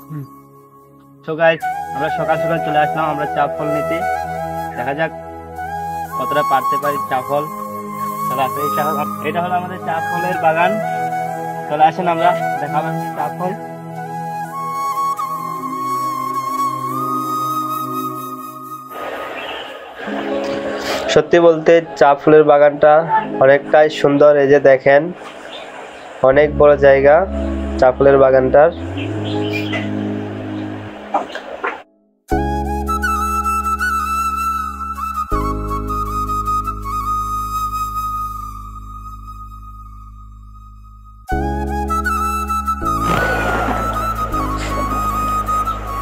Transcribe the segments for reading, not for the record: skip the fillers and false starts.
So guys, আমরা সকাল সকাল চলে আসলাম আমরা চা ফল নিতে। দেখা যাক কতটা পারতে পারি চা ফল। এটা হলো আমাদের চা ফলের বাগান। চলে আসেন আমরা দেখাবেন চা ফল। সত্যি বলতে চা ফুলের বাগানটা অনেকটাই সুন্দর। এই যে দেখেন, অনেক বড় জায়গা চা ফুলের বাগানটার।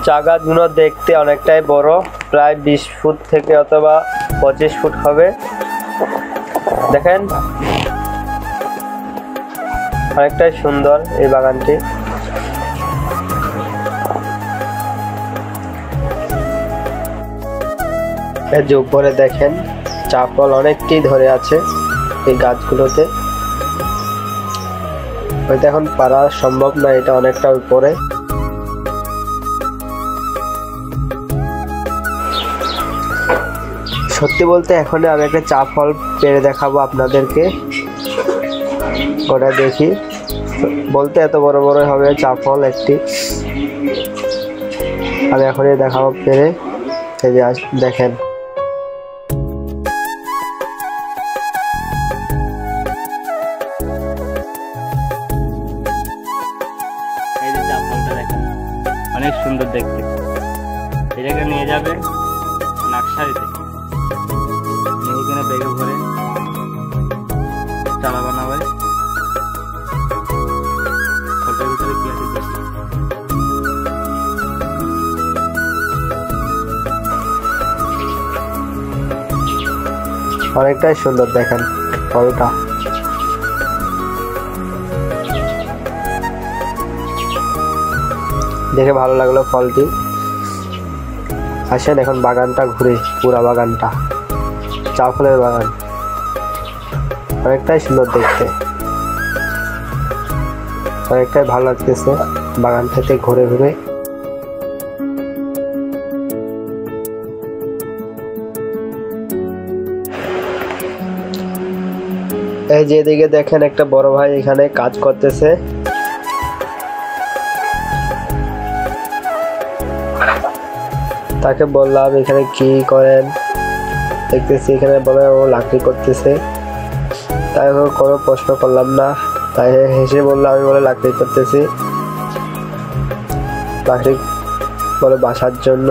চা গাছগুলো দেখতে অনেকটাই বড়, প্রায় 20 ফুট থেকে অথবা 25 ফুট হবে। দেখেন অনেকটাই সুন্দর এই বাগানটি। এর যে উপরে দেখেন চা ফল অনেকটি ধরে আছে এই গাছগুলোতে। হয়তো এখন পারা সম্ভব না, এটা অনেকটা উপরে। সত্যি বলতে এখন আমি একটা চা ফল পেরে দেখাবো আপনাদেরকে। ওটা দেখি, বলতে এত বড় বড় হবে চা ফল একটি। আমি এখনই দেখাবো পেরে। এই যে দেখেন, এই যে চা ফলটা দেখেন, অনেক সুন্দর দেখতে। এটাকে নিয়ে যাবে নার্সারিতে, এখানে ব্যাগে ভরে চারা বানাবে। ফলটার ভিতরে কি আছে দেখি। অনেকটাই সুন্দর দেখেন ফলটা। দেখে ভালো লাগলো ফলটি। আসেন এখন বাগানটা ঘুরে, পুরা বাগানটা চা ফলের বাগান অনেকটাই সুন্দর দেখতে, অনেকটাই ভালো লাগতেছে বাগানটাতে ঘুরে ঘুরে। এই যে এদিকে দেখেন একটা বড় ভাই এখানে কাজ করতেছে। তাকে বললাম এখানে কি করেন, দেখতেছি এখানে বলে ও লাকড়ি করতেছে। তাই কোনো প্রশ্ন করলাম না, তাই হেসে বললাম আমি বলে লাকড়ি করতেছি, লাকড়ি বলে বাসার জন্য।